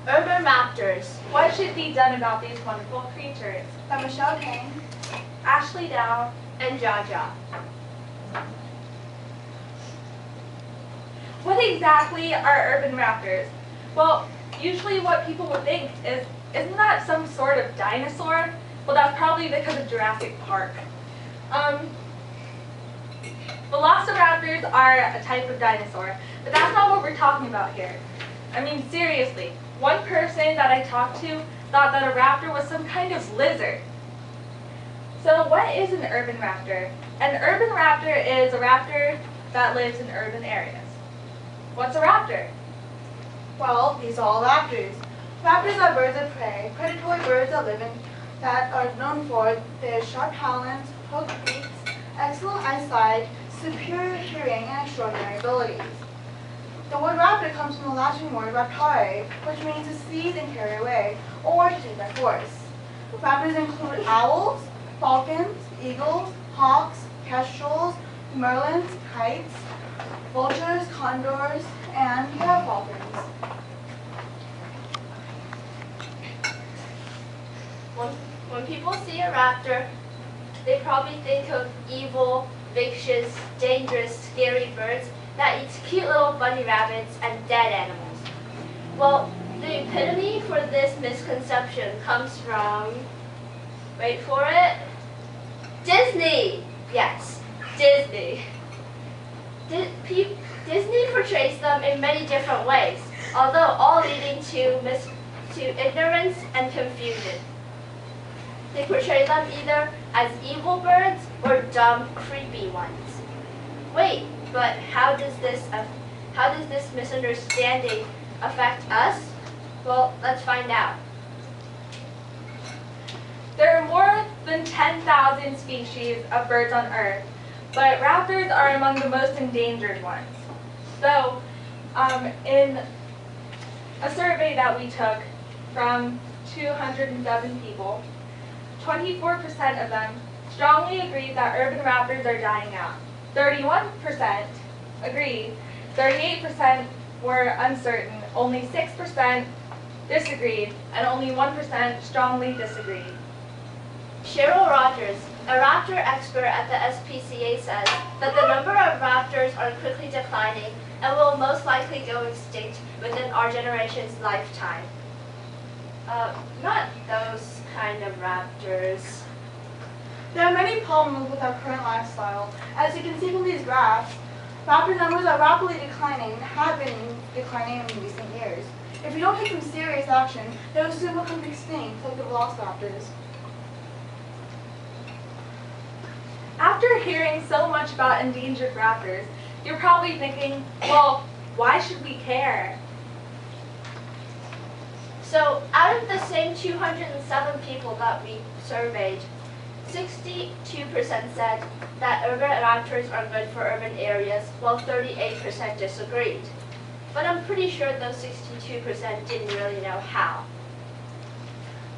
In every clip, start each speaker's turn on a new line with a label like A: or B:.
A: Urban Raptors. What should be done about these wonderful creatures?
B: By Michelle Kane,
A: Ashley Dow,
C: and Jaja.
A: What exactly are urban raptors? Well, usually what people would think is, isn't that some sort of dinosaur? Well, that's probably because of Jurassic Park. Velociraptors are a type of dinosaur, but that's not what we're talking about here. I mean, seriously, one person that I talked to thought that a raptor was some kind of lizard. So what is an urban raptor? An urban raptor is a raptor that lives in urban areas. What's a raptor?
B: well, these are all raptors. Raptors are birds of prey, predatory birds that are known for their sharp talons, hooked beaks, excellent eyesight, superior hearing, and extraordinary abilities. The word raptor comes from the Latin word raptare, which means to seize and carry away, or to take by force. Raptors include owls, falcons, eagles, hawks, kestrels, merlins, kites, vultures, condors, and falcons.
C: When people see a raptor, they probably think of evil, vicious, dangerous, scary birds that eats cute little bunny rabbits and dead animals. Well, the epitome for this misconception comes from, wait for it, Disney! Yes, Disney. Disney portrays them in many different ways, although all leading to ignorance and confusion. They portray them either as evil birds or dumb, creepy ones. Wait, but how does this misunderstanding affect us? Well, let's find out.
A: There are more than 10,000 species of birds on Earth, but raptors are among the most endangered ones. So, in a survey that we took from 207 people, 24% of them strongly agreed that urban raptors are dying out. 31% agreed, 38% were uncertain, only 6% disagreed, and only 1% strongly disagreed.
C: Cheryl Rogers, a raptor expert at the SPCA, says that the number of raptors are quickly declining and will most likely go extinct within our generation's lifetime. Not those kind of raptors.
B: There are many problems with our current lifestyle. As you can see from these graphs, raptor numbers are rapidly declining and have been declining in recent years. If we don't take some serious action, they will soon become extinct like the velociraptors.
A: After hearing so much about endangered raptors, you're probably thinking, well, why should we care?
C: So, out of the same 207 people that we surveyed, 62% said that urban raptors are good for urban areas, while 38% disagreed. But I'm pretty sure those 62% didn't really know how.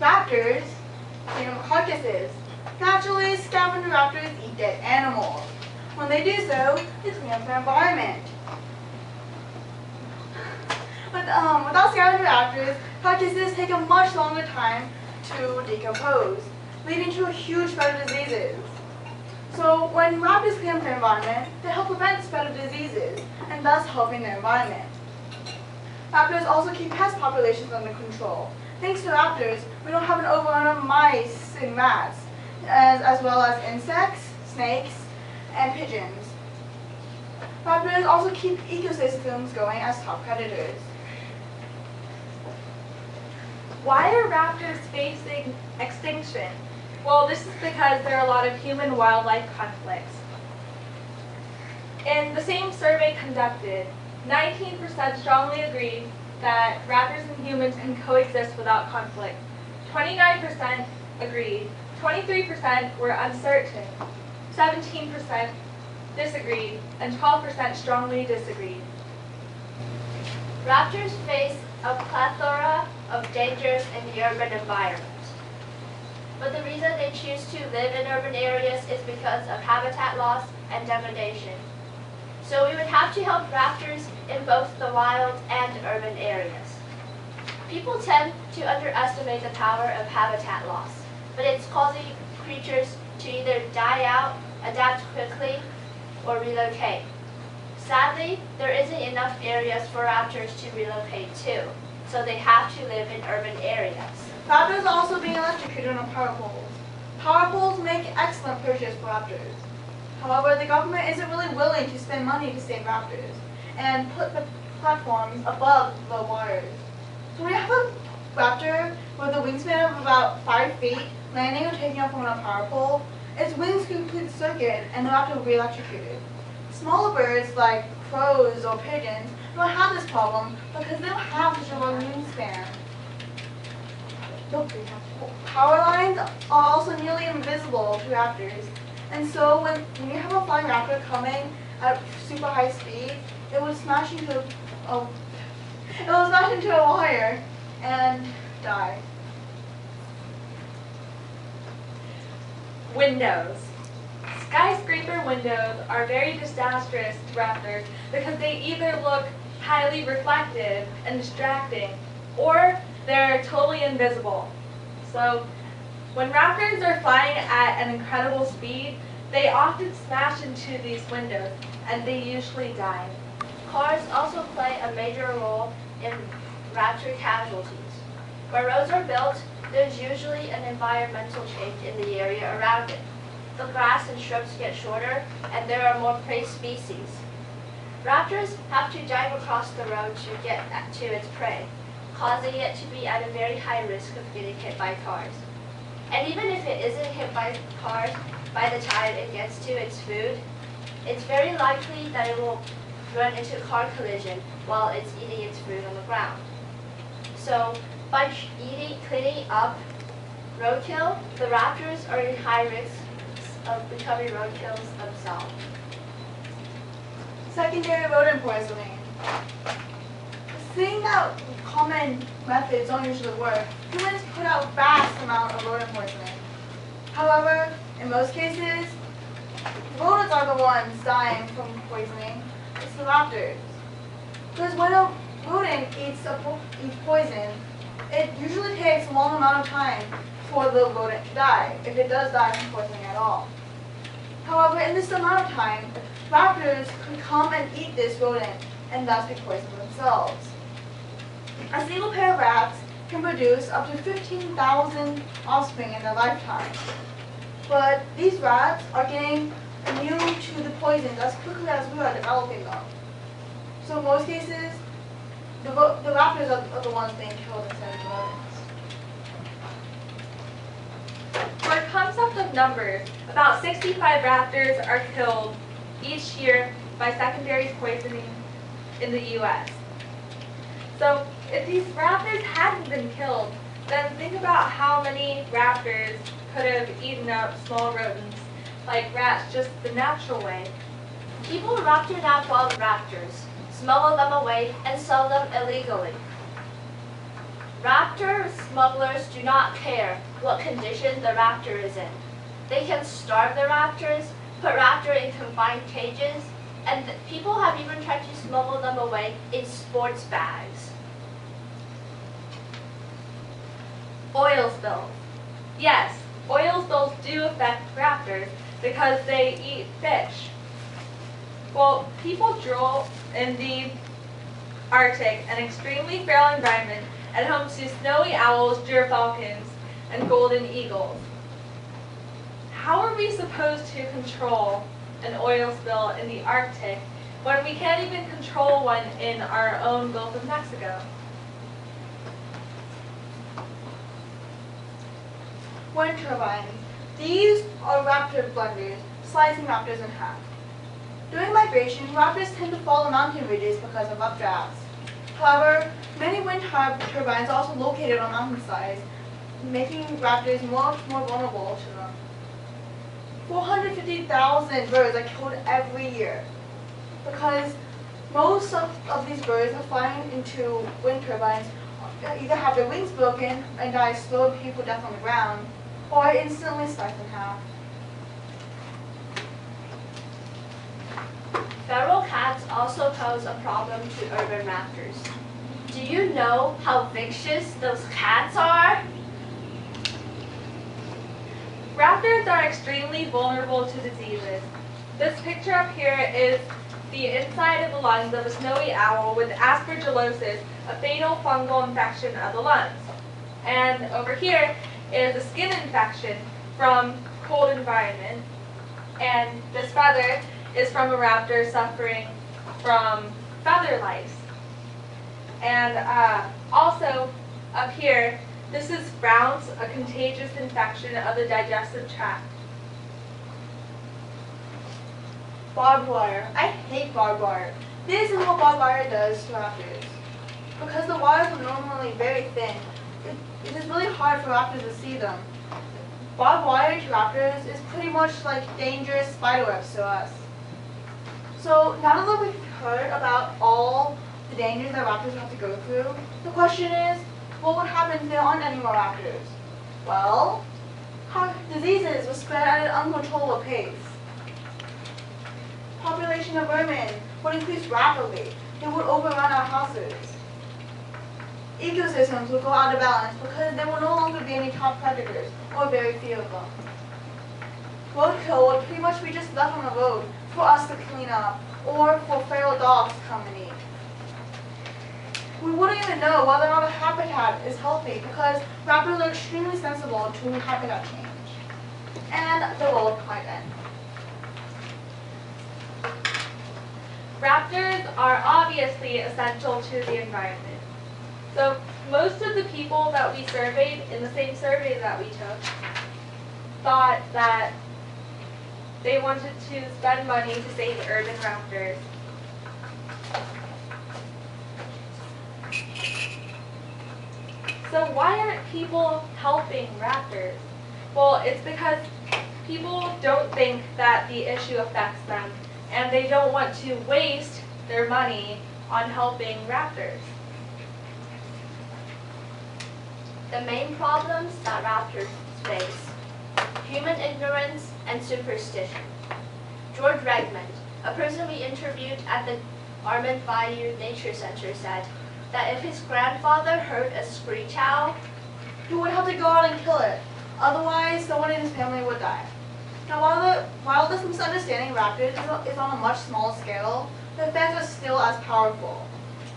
B: Raptors feed on carcasses. Naturally, scavenger raptors eat dead animals. When they do so, they clean up their environment. Without scavenger raptors, carcasses take a much longer time to decompose, leading to a huge spread of diseases. So when raptors clean up their environment, they help prevent the spread of diseases, and thus helping the environment. Raptors also keep pest populations under control. Thanks to raptors, we don't have an overrun of mice and rats, as well as insects, snakes, and pigeons. Raptors also keep ecosystems going as top predators.
A: Why are raptors facing extinction? Well, this is because there are a lot of human-wildlife conflicts. In the same survey conducted, 19% strongly agreed that raptors and humans can coexist without conflict. 29% agreed, 23% were uncertain, 17% disagreed, and 12% strongly disagreed.
C: Raptors face a plethora of dangers in the urban environment. But the reason they choose to live in urban areas is because of habitat loss and degradation. So we would have to help raptors in both the wild and urban areas. People tend to underestimate the power of habitat loss, but it's causing creatures to either die out, adapt quickly, or relocate. Sadly, there isn't enough areas for raptors to relocate to, so they have to live in urban areas.
B: Raptors are also being electrocuted on power poles. Power poles make excellent purchase for raptors. However, the government isn't really willing to spend money to save raptors and put the platforms above the wires. So we have a raptor with a wingspan of about 5 feet landing or taking off on a power pole. Its wings complete the circuit and the raptor will be electrocuted. Smaller birds like crows or pigeons don't have this problem because they don't have such a long wingspan. The power lines are also nearly invisible to raptors. And so when you have a flying raptor coming at super high speed, it will smash into a wire and die.
A: Windows. Skyscraper windows are very disastrous to raptors because they either look highly reflective and distracting, or they're totally invisible. So when raptors are flying at an incredible speed, they often smash into these windows and they usually die.
C: Cars also play a major role in raptor casualties. Where roads are built, there's usually an environmental change in the area around it. The grass and shrubs get shorter, and there are more prey species. Raptors have to dive across the road to get to its prey, causing it to be at a very high risk of getting hit by cars. And even if it isn't hit by cars by the time it gets to its food, it's very likely that it will run into a car collision while it's eating its food on the ground. So by cleaning up roadkill, the raptors are in high risk of becoming roadkills themselves.
B: Secondary rodent poisoning. Seeing that common methods don't usually work, humans put out vast amount of rodent poisoning. However, in most cases, rodents are the ones dying from poisoning. It's the raptors. Because when a rodent eats poison, it usually takes a long amount of time for the rodent to die, if it does die from poisoning at all. However, in this amount of time, raptors could come and eat this rodent and thus be poisoned themselves. A single pair of rats can produce up to 15,000 offspring in their lifetime. But these rats are getting immune to the poisons as quickly as we are developing them. So in most cases, the raptors are the ones being killed instead of the rodents.
A: For concept of numbers, about 65 raptors are killed each year by secondary poisoning in the U.S. So if these raptors hadn't been killed, then think about how many raptors could have eaten up small rodents like rats just the natural way.
C: People raptor nap wild raptors, smuggle them away, and sell them illegally. Raptor smugglers do not care what condition the raptor is in. They can starve the raptors, put raptor in confined cages, and people have even tried to smuggle them away in sports bags.
A: Oil spills. Yes, oil spills do affect raptors because they eat fish. Well, people drill in the Arctic, an extremely feral environment, and home to snowy owls, gyrfalcons, and golden eagles. How are we supposed to control an oil spill in the Arctic when we can't even control one in our own Gulf of Mexico?
B: Wind turbines. These are raptor blenders, slicing raptors in half. During migration, raptors tend to fall on mountain ridges because of updrafts. However, many wind turbines are also located on mountainsides, making raptors much more vulnerable to them. 450,000 birds are killed every year because most of these birds are flying into wind turbines, either have their wings broken and die slow painful death on the ground, or instantly sliced in half.
C: Feral cats also pose a problem to urban raptors. Do you know how vicious those cats are?
A: Raptors are extremely vulnerable to diseases. This picture up here is the inside of the lungs of a snowy owl with aspergillosis, a fatal fungal infection of the lungs. And over here is a skin infection from cold environment. And this feather is from a raptor suffering from feather lice. And also up here, this is Brown's, a contagious infection of the digestive tract.
B: Barbed wire. I hate barbed wire. This is what barbed wire does to raptors. Because the wires are normally very thin, it is really hard for raptors to see them. Barbed wire to raptors is pretty much like dangerous spiderwebs to us. So now that we've heard about all the dangers that raptors have to go through, the question is, what would happen if there aren't any more raptors? Well, diseases will spread at an uncontrollable pace. Population of vermin would increase rapidly. They would overrun our houses. Ecosystems would go out of balance because there will no longer be any top predators, or very few of them. Roadkill would pretty much be just left on the road for us to clean up, or for feral dogs to come and eat. We wouldn't even know whether or not a habitat is healthy because raptors are extremely sensible to habitat change. And the world might end.
A: Raptors are obviously essential to the environment. So most of the people that we surveyed in the same survey that we took thought that they wanted to spend money to save urban raptors. So why aren't people helping raptors? Well, it's because people don't think that the issue affects them, and they don't want to waste their money on helping raptors.
C: The main problems that raptors face: human ignorance and superstition. George Redmond, a person we interviewed at the Armand Bayou Nature Center, said that if his grandfather heard a screech owl,
B: He would have to go out and kill it. Otherwise, someone in his family would die. Now, while this misunderstanding of raptors is on a much smaller scale, the effects are still as powerful.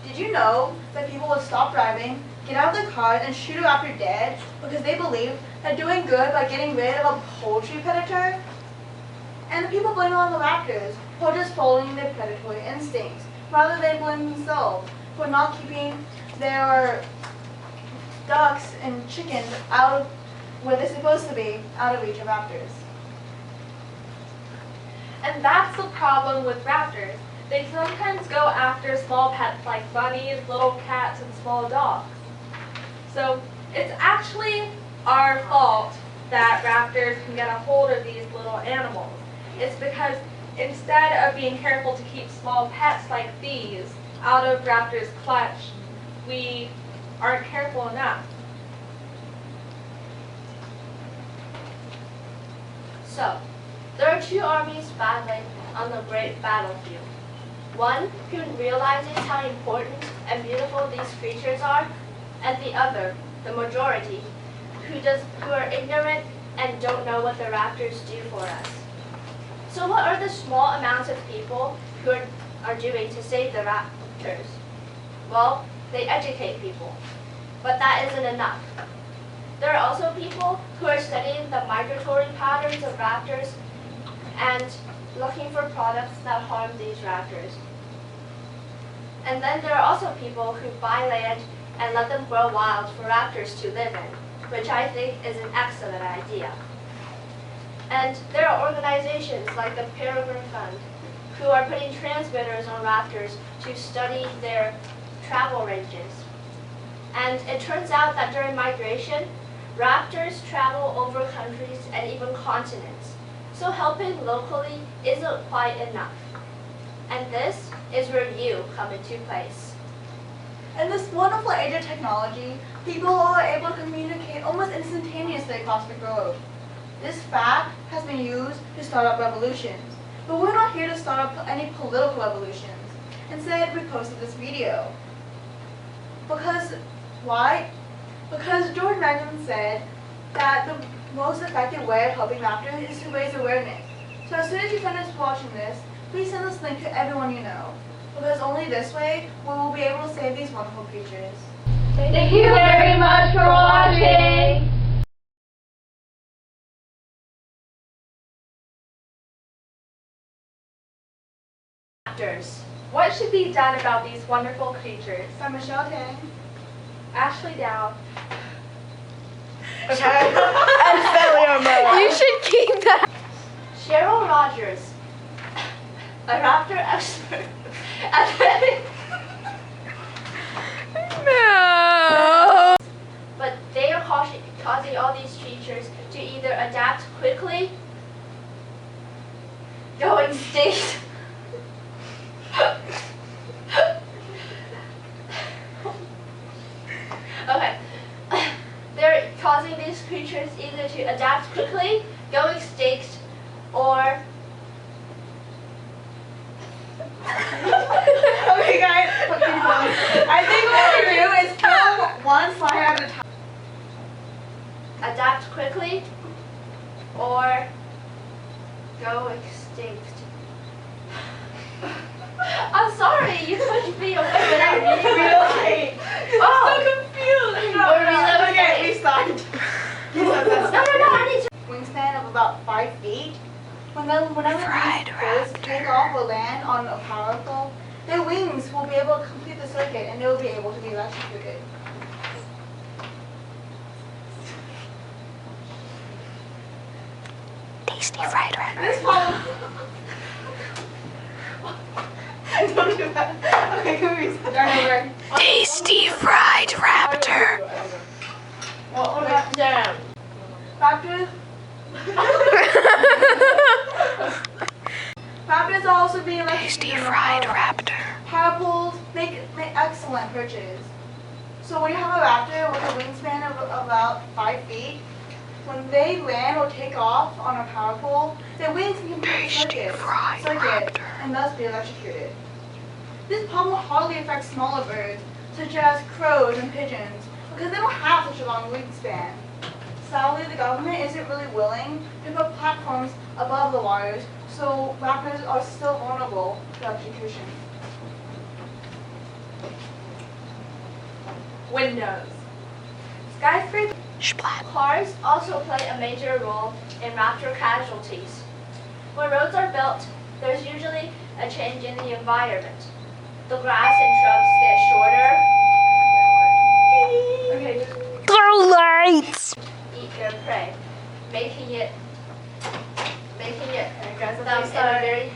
B: Did you know that people would stop driving, get out of their cars, and shoot a raptor dead because they believed that doing good by getting rid of a poultry predator? And the people blame it on the raptors for just following their predatory instincts, rather they blame themselves for not keeping their ducks and chickens out of where they're supposed to be, out of reach of raptors.
A: And that's the problem with raptors. They sometimes go after small pets like bunnies, little cats, and small dogs. So it's actually our fault that raptors can get a hold of these little animals. It's because instead of being careful to keep small pets like these out of raptors' clutch, we aren't careful enough.
C: So, there are two armies battling on the great battlefield. One who realizes how important and beautiful these creatures are, and the other, the majority, who are ignorant and don't know what the raptors do for us. So what are the small amounts of people who are doing to save the raptors? Well, they educate people, but that isn't enough. There are also people who are studying the migratory patterns of raptors and looking for products that harm these raptors. And then there are also people who buy land and let them grow wild for raptors to live in, which I think is an excellent idea. And there are organizations like the Peregrine Fund who are putting transmitters on raptors to study their travel ranges. And it turns out that during migration, raptors travel over countries and even continents. So helping locally isn't quite enough. And this is where you come into place.
B: In this wonderful age of technology, people are able to communicate almost instantaneously across the globe. This fact has been used to start up revolutions. But we're not here to start up any political revolutions. Instead, we posted this video. Because, why? Because George Benjamin said that the most effective way of helping raptors is to raise awareness. So as soon as you finish watching this, please send this link to everyone you know. Because only this way we will be able to save these wonderful creatures.
C: Thank you very much for watching. Raptors.
A: What should be done about these wonderful creatures?
B: By Michelle Tang.
A: Ashley Dow.
B: Okay.
D: And failure mode. You should keep that.
C: Cheryl Rogers, a raptor expert.
D: No.
C: But they are causing all these creatures to either adapt quickly, go extinct, okay. They're causing these creatures either to adapt quickly, go extinct, or
B: Okay guys, I think what we do is film one slide at a time.
C: adapt quickly, or go extinct. I'm sorry, you pushed me away without reading my
B: Relocate.
C: Oh.
B: I'm so confused.
C: Or relocate.
B: Okay, restart.
C: No, I need to.
B: Wingspan of about 5 feet. Whenever these birds take off or land on a power pole, their wings will be able to complete the circuit and they will be able to be electrocuted.
D: Tasty fried raptor.
B: This problem. Don't do that. Okay, can we restart? Start over.
D: Tasty fried raptor.
B: What about Raptors? Raptors are also being
D: Tasty
B: electrocuted.
D: fried raptor.
B: Power poles make excellent perches. So when you have a raptor with a wingspan of about 5 feet, when they land or take off on a power pole, their wings can complete the
D: Tasty fried
B: circuit
D: raptor.
B: and thus be electrocuted. This problem hardly affects smaller birds, such as crows and pigeons, because they don't have such a long wingspan. Sadly, the government isn't really willing to put platforms above the wires, so raptors are still vulnerable to electrocution.
A: Windows. Skyscraper.
D: Splat.
C: Cars also play a major role in raptor casualties. When roads are built, there's usually a change in the environment. The grass and shrubs get shorter.
A: Okay.
D: Throw lights.
C: Eat their prey, making it them in a very.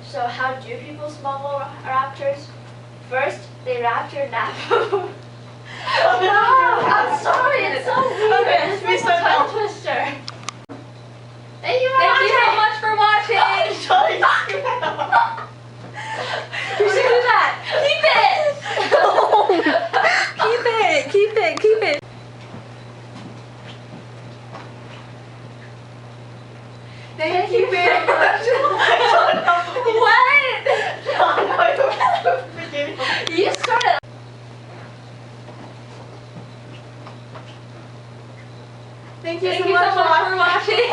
C: So how do people smuggle raptors? First, they raptor nap. Oh no! I'm sorry, it's so weird.
B: Okay,
C: It's
B: we
C: like a
B: start
C: tongue
B: now.
C: twister. Thank you.
A: Thank you so much for watching. You should do that. Keep it. Keep it.
B: Thank you very much.
A: What?
C: You started.
B: Thank you
A: Thank
B: so
A: you
B: much
A: so much for watching.